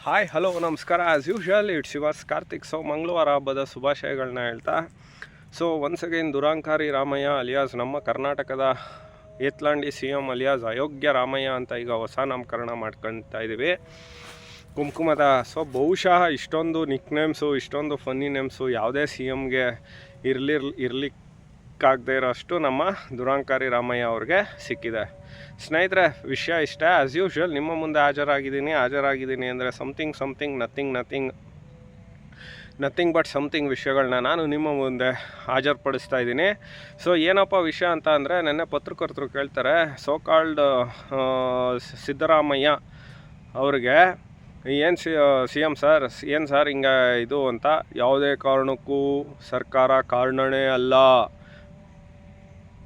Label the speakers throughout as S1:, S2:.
S1: Hi hello ನಮಸ್ಕಾರ. As usual it's yours Karthik. ಮಂಗಳವಾರ ಹಬ್ಬದ ಶುಭಾಶಯಗಳನ್ನ ಹೇಳ್ತಾ ಒನ್ಸ್ ಅಗೈನ್ ದುರಾಂಕಾರಿ ರಾಮಯ್ಯ ಅಲಿಯಾಸ್ ನಮ್ಮ ಕರ್ನಾಟಕದ ಏತ್ಲಾಂಡಿ ಸಿ ಎಮ್ ಅಲಿಯಾಸ್ ಅಯೋಗ್ಯ ರಾಮಯ್ಯ ಅಂತ ಈಗ ಹೊಸ ನಾಮಕರಣ ಮಾಡ್ಕೊಳ್ತಾ ಇದ್ದೀವಿ. ಕುಂಕುಮದ ಬಹುಶಃ ಇಷ್ಟೊಂದು ನಿಕ್ ನೇಮ್ಸು, ಇಷ್ಟೊಂದು ಫನ್ನಿ ನೇಮ್ಸು ಯಾವುದೇ ಸಿ ಎಮ್ಗೆ ಇರಲಿಕ್ಕಾಗದೇ ಇರೋಷ್ಟು ನಮ್ಮ ದುರಾಂಕಾರಿ ರಾಮಯ್ಯ ಅವ್ರಿಗೆ ಸಿಕ್ಕಿದೆ. ಸ್ನೇಹಿತರೆ, ವಿಷಯ ಇಷ್ಟ. ಆ್ಯಸ್ ಯೂಶ್ವಲ್ ನಿಮ್ಮ ಮುಂದೆ ಹಾಜರಾಗಿದ್ದೀನಿ ಅಂದರೆ ನಥಿಂಗ್ ಬಟ್ ಸಮಥಿಂಗ್ ವಿಷಯಗಳನ್ನ ನಾನು ನಿಮ್ಮ ಮುಂದೆ ಹಾಜರುಪಡಿಸ್ತಾ ಇದ್ದೀನಿ. ಏನಪ್ಪ ವಿಷಯ ಅಂತ ಅಂದರೆ, ನೆನ್ನೆ ಪತ್ರಕರ್ತರು ಕೇಳ್ತಾರೆ, ಕಾಲ್ಡ್ ಸಿದ್ದರಾಮಯ್ಯ ಅವ್ರಿಗೆ ಏನು ಸಿ ಎಮ್ ಸರ್, ಏನು ಸರ್ ಹಿಂಗೆ ಇದು ಅಂತ. ಯಾವುದೇ ಕಾರಣಕ್ಕೂ ಸರ್ಕಾರ ಕಾರಣನೇ ಅಲ್ಲ,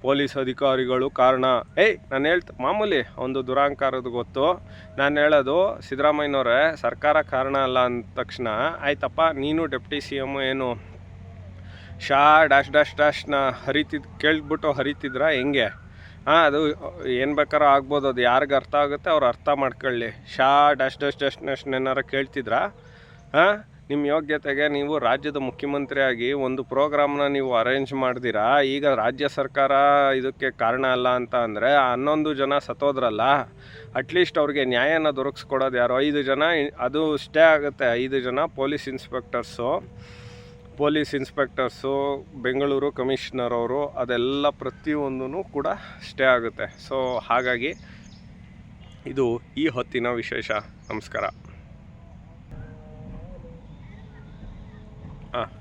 S1: ಪೊಲೀಸ್ ಅಧಿಕಾರಿಗಳು ಕಾರಣ. ನಾನು ಮಾಮೂಲಿ ಒಂದು ದುರಾಂಕಾರದ ಗೊತ್ತು. ನಾನು ಹೇಳೋದು, ಸಿದ್ದರಾಮಯ್ಯನವರೇ ಸರ್ಕಾರ ಕಾರಣ ಅಲ್ಲ ಅಂದ ತಕ್ಷಣ ಆಯ್ತಪ್ಪ, ನೀನು ಡೆಪ್ಟಿ ಸಿ ಎಮ್ ಏನು ಡ್ಯಾಶ್ನ ಕೇಳ್ಬಿಟ್ಟು ಹರಿತಿದ್ರ ಹೆಂಗೆ? ಅದು ಏನು ಬೇಕಾದ್ರೂ ಆಗ್ಬೋದು, ಅದು ಯಾರಿಗೆ ಅರ್ಥ ಆಗುತ್ತೆ ಅವ್ರು ಅರ್ಥ ಮಾಡ್ಕೊಳ್ಳಿ. ಡ್ಯಾಶ್ ಏನಾರು ಕೇಳ್ತಿದ್ರಾ? ನಿಮ್ಮ ಯೋಗ್ಯತೆಗೆ ನೀವು ರಾಜ್ಯದ ಮುಖ್ಯಮಂತ್ರಿಯಾಗಿ ಒಂದು ಪ್ರೋಗ್ರಾಮ್ನ ನೀವು ಅರೇಂಜ್ ಮಾಡ್ದಿರಾ. ಈಗ ರಾಜ್ಯ ಸರ್ಕಾರ ಇದಕ್ಕೆ ಕಾರಣ ಅಲ್ಲ ಅಂತ ಅಂದರೆ 11 ಜನ ಸತ್ತೋದ್ರಲ್ಲ, ಅಟ್ಲೀಸ್ಟ್ ಅವ್ರಿಗೆ ನ್ಯಾಯನ ದೊರಕಿಸ್ಕೊಡೋದು ಯಾರು? 5 ಜನ, ಅದು ಸ್ಟೇ ಆಗುತ್ತೆ. 5 ಜನ ಪೊಲೀಸ್ ಇನ್ಸ್ಪೆಕ್ಟರ್ಸು, ಬೆಂಗಳೂರು ಕಮಿಷನರ್ ಅವರು, ಅದೆಲ್ಲ ಪ್ರತಿಯೊಂದೂ ಕೂಡ ಸ್ಟೇ ಆಗುತ್ತೆ. ಹಾಗಾಗಿ ಇದು ಈ ಹೊತ್ತಿನ ವಿಶೇಷ. ನಮಸ್ಕಾರ.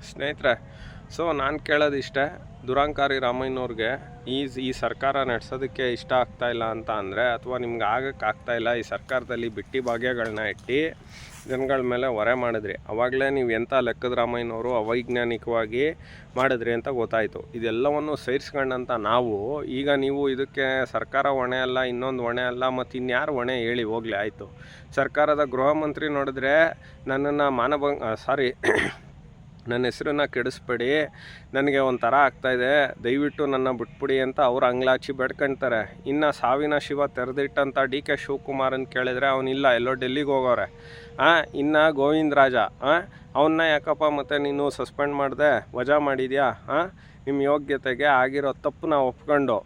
S1: ಸ್ನೇಹಿತರೆ, ನಾನು ಕೇಳೋದು ಇಷ್ಟೇ. ದುರಾಂಕಾರಿ ರಾಮಯ್ಯನವ್ರಿಗೆ ಈ ಸರ್ಕಾರ ನಡೆಸೋದಕ್ಕೆ ಇಷ್ಟ ಆಗ್ತಾಯಿಲ್ಲ ಅಂತ ಅಂದರೆ, ಅಥವಾ ನಿಮ್ಗೆ ಆಗ್ತಾಯಿಲ್ಲ, ಈ ಸರ್ಕಾರದಲ್ಲಿ ಬಿಟ್ಟಿ ಭಾಗ್ಯಗಳನ್ನ ಇಟ್ಟು ಜನಗಳ ಮೇಲೆ ಹೊರೆ ಮಾಡಿದ್ರಿ. ಆವಾಗಲೇ ನೀವು ಎಂಥ ಲೆಕ್ಕದ ರಾಮಯ್ಯನವರು ಅವೈಜ್ಞಾನಿಕವಾಗಿ ಮಾಡಿದ್ರಿ ಅಂತ ಗೊತ್ತಾಯಿತು. ಇದೆಲ್ಲವನ್ನು ಸೇರಿಸ್ಕೊಂಡಂತ ನಾವು ಈಗ ನೀವು ಇದಕ್ಕೆ ಸರ್ಕಾರ ಹೊಣೆ ಅಲ್ಲ, ಇನ್ನೊಂದು ಹೊಣೆ ಅಲ್ಲ, ಮತ್ತು ಇನ್ಯಾರು ಹೊಣೆ ಹೇಳಿ ಹೋಗಲಿ. ಆಯಿತು, ಸರ್ಕಾರದ ಗೃಹ ಮಂತ್ರಿ ನೋಡಿದ್ರೆ ನನ್ನನ್ನು ನನ್ನ ಹೆಸರನ್ನು ಕೆಡಿಸ್ಬೇಡಿ, ನನಗೆ ಒಂಥರ ಆಗ್ತಾಯಿದೆ, ದಯವಿಟ್ಟು ನನ್ನ ಬಿಟ್ಬಿಡಿ ಅಂತ ಅವ್ರು ಅಂಗ್ಲಾಚಿ ಬೇಡ್ಕೊಳ್ತಾರೆ. ಇನ್ನು ಸಾವಿನ ಶಿವ ತೆರೆದಿಟ್ಟಂಥ DK ಶಿವಕುಮಾರನ್ ಕೇಳಿದರೆ ಅವನಿಲ್ಲ, ಎಲ್ಲೋ ಡೆಲ್ಲಿಗೆ ಹೋಗೋರೆ. ಇನ್ನು ಗೋವಿಂದ ರಾಜ, ಅವನ್ನ ಯಾಕಪ್ಪ ಮತ್ತೆ ನೀನು ಸಸ್ಪೆಂಡ್ ಮಾಡಿದೆ, ವಜಾ ಮಾಡಿದ್ಯಾ? ನಿಮ್ಮ ಯೋಗ್ಯತೆಗೆ ಆಗಿರೋ ತಪ್ಪು ನಾವು ಒಪ್ಕೊಂಡು,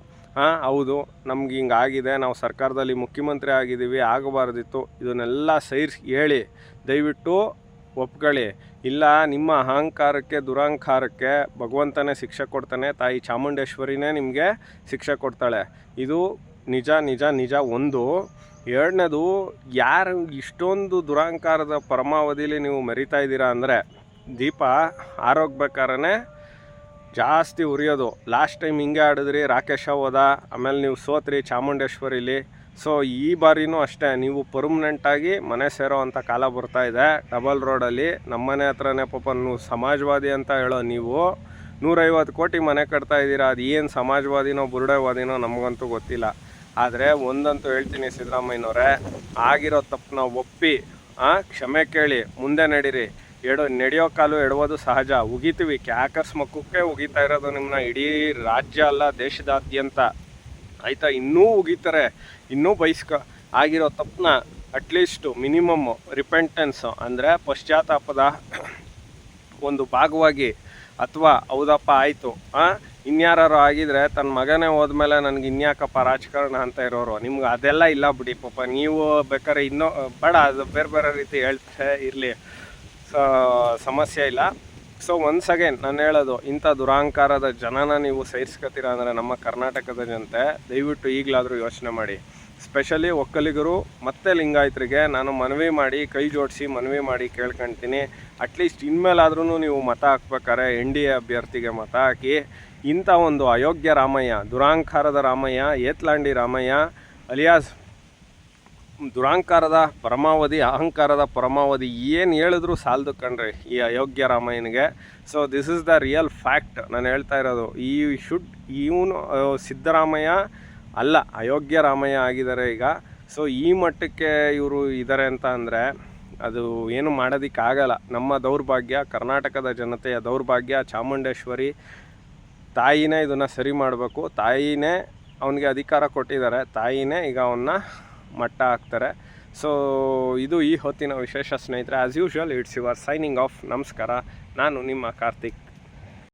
S1: ಹೌದು ನಮ್ಗೆ ಹಿಂಗಾಗಿದೆ, ನಾವು ಸರ್ಕಾರದಲ್ಲಿ ಮುಖ್ಯಮಂತ್ರಿ ಆಗಿದ್ದೀವಿ, ಆಗಬಾರ್ದಿತ್ತು, ಇದನ್ನೆಲ್ಲ ಸೇರಿಸಿ ಹೇಳಿ ದಯವಿಟ್ಟು ಒಪ್ಕೊಳ್ಳಿ. ಇಲ್ಲ ನಿಮ್ಮ ಅಹಂಕಾರಕ್ಕೆ, ದುರಹಂಕಾರಕ್ಕೆ ಭಗವಂತನೇ ಶಿಕ್ಷೆ ಕೊಡ್ತಾನೆ, ತಾಯಿ ಚಾಮುಂಡೇಶ್ವರಿನೇ ನಿಮಗೆ ಶಿಕ್ಷೆ ಕೊಡ್ತಾಳೆ. ಇದು ನಿಜ. ಒಂದು. ಎರಡನೇದು, ಯಾರು ಇಷ್ಟೊಂದು ದುರಹಂಕಾರದ ಪರಮಾವಧಿಲಿ ನೀವು ಮೆರಿತಾ ಇದ್ದೀರಾ ಅಂದರೆ, ದೀಪ ಆರೋಗ್ಬೇಕಾರೇ ಜಾಸ್ತಿ ಉರಿಯೋದು. ಲಾಸ್ಟ್ ಟೈಮ್ ಹಿಂಗೆ ಆಡಿದ್ರಿ, ರಾಕೇಶ ಹೋದ, ಆಮೇಲೆ ನೀವು ಸೋತ್ರಿ ಚಾಮುಂಡೇಶ್ವರಿಲಿ. ಈ ಬಾರಿನೂ ಅಷ್ಟೇ, ನೀವು ಪರ್ಮನೆಂಟಾಗಿ ಮನೆ ಸೇರೋ ಅಂಥ ಕಾಲ ಬರ್ತಾಯಿದೆ. ಡಬಲ್ ರೋಡಲ್ಲಿ ನಮ್ಮನೆ ಹತ್ರನೇ ಪಾಪ ನೀವು ಸಮಾಜವಾದಿ ಅಂತ ಹೇಳೋ ನೀವು 150 ಕೋಟಿ ಮನೆ ಕಟ್ತಾ ಇದ್ದೀರಾ. ಅದು ಏನು ಸಮಾಜವಾದಿನೋ ಬುರುಡೆವಾದಿನೋ ನಮಗಂತೂ ಗೊತ್ತಿಲ್ಲ. ಆದರೆ ಒಂದಂತೂ ಹೇಳ್ತೀನಿ ಸಿದ್ದರಾಮಯ್ಯನವರೇ, ಆಗಿರೋ ತಪ್ಪನ್ನ ಒಪ್ಪಿ ಕ್ಷಮೆ ಕೇಳಿ ಮುಂದೆ ನಡೀರಿ. ನಡೆಯೋ ಕಾಲು ಎಡವೋದು ಸಹಜ. ಉಗಿತೀವಿ, ಕ್ಯಾಕರ್ಸ್ ಮಕ್ಕಕ್ಕೆ ಉಗಿತಾ ಇರೋದು ನಿಮ್ಮನ್ನ ಇಡೀ ರಾಜ್ಯ ಅಲ್ಲ ದೇಶದಾದ್ಯಂತ. ಆಯಿತಾ, ಇನ್ನೂ ಉಗಿತಾರೆ, ಇನ್ನೂ ಆಗಿರೋ ತಪ್ಪನ್ನ ಅಟ್ಲೀಸ್ಟು ಮಿನಿಮಮ್ ರಿಪೆಂಟೆನ್ಸ್ ಅಂದರೆ ಪಶ್ಚಾತ್ತಾಪದ ಒಂದು ಭಾಗವಾಗಿ, ಅಥವಾ ಹೌದಪ್ಪ ಆಯಿತು, ಇನ್ಯಾರು ಆಗಿದ್ರೆ ತನ್ನ ಮಗನೇ ಹೋದ್ಮೇಲೆ ನನಗೆ ಇನ್ಯಾಕಪ್ಪ ರಾಜಕಾರಣ ಅಂತ ಇರೋರು. ನಿಮ್ಗೆ ಅದೆಲ್ಲ ಇಲ್ಲ ಬಿಡಿ ಪಾಪ. ನೀವು ಬೇಕಾದ್ರೆ ಇನ್ನೂ ಬೇಡ, ಅದು ಬೇರೆ ರೀತಿ ಹೇಳ್ತಾ ಇರಲಿ, ಸಮಸ್ಯೆ ಇಲ್ಲ. ಒನ್ಸ್ ಅಗೇನ್ ನಾನು ಹೇಳೋದು, ಇಂಥ ದುರಹಂಕಾರದ ಜನನ ನೀವು ಸಹಿಸ್ಕೊತೀರ ಅಂದರೆ ನಮ್ಮ ಕರ್ನಾಟಕದ ಜನತೆ ದಯವಿಟ್ಟು ಈಗಲಾದರೂ ಯೋಚನೆ ಮಾಡಿ. ಸ್ಪೆಷಲಿ ಒಕ್ಕಲಿಗರು ಮತ್ತು ಲಿಂಗಾಯತರಿಗೆ ನಾನು ಕೈ ಜೋಡಿಸಿ ಮನವಿ ಮಾಡಿ ಕೇಳ್ಕೊಳ್ತೀನಿ, ಅಟ್ಲೀಸ್ಟ್ ಇನ್ಮೇಲಾದ್ರೂ ನೀವು ಮತ ಹಾಕ್ಬೇಕಾರೆ NDA ಅಭ್ಯರ್ಥಿಗೆ ಮತ ಹಾಕಿ. ಇಂಥ ಒಂದು ಅಯೋಗ್ಯ ರಾಮಯ್ಯ, ದುರಹಂಕಾರದ ರಾಮಯ್ಯ, ಏತ್ಲಾಂಡಿ ರಾಮಯ್ಯ ಅಲಿಯಾಸ್ ದುರಹಂಕಾರದ ಪರಮಾವಧಿ, ಅಹಂಕಾರದ ಪರಮಾವಧಿ, ಏನು ಹೇಳಿದ್ರು ಸಾಲದು ಕಣ್ರಿ ಈ ಅಯೋಗ್ಯ ರಾಮಯ್ಯನಿಗೆ. This is the real fact ನಾನು ಹೇಳ್ತಾ ಇರೋದು. ಇವನು ಸಿದ್ದರಾಮಯ್ಯ ಅಲ್ಲ, ಅಯೋಗ್ಯ ರಾಮಯ್ಯ ಆಗಿದ್ದಾರೆ ಈಗ. ಈ ಮಟ್ಟಕ್ಕೆ ಇವರು ಇದ್ದಾರೆ ಅಂತ ಅಂದರೆ ಅದು ಏನು ಮಾಡೋದಕ್ಕಾಗಲ್ಲ. ನಮ್ಮ ದೌರ್ಭಾಗ್ಯ, ಕರ್ನಾಟಕದ ಜನತೆಯ ದೌರ್ಭಾಗ್ಯ. ಚಾಮುಂಡೇಶ್ವರಿ ತಾಯಿನೇ ಇದನ್ನು ಸರಿ ಮಾಡಬೇಕು. ತಾಯಿನೇ ಅವನಿಗೆ ಅಧಿಕಾರ ಕೊಟ್ಟಿದ್ದಾರೆ, ತಾಯಿನೇ ಈಗ ಅವನ್ನ ಮಟ್ಟ ಹಾಕ್ತಾರೆ. ಸೊ ಇದು ಈ ಹೊತ್ತಿನ ವಿಶೇಷ ಸ್ನೇಹಿತರೆ. As usual it's your signing off. ನಮಸ್ಕಾರ. ನಾನು ನಿಮ್ಮ ಕಾರ್ತಿಕ್.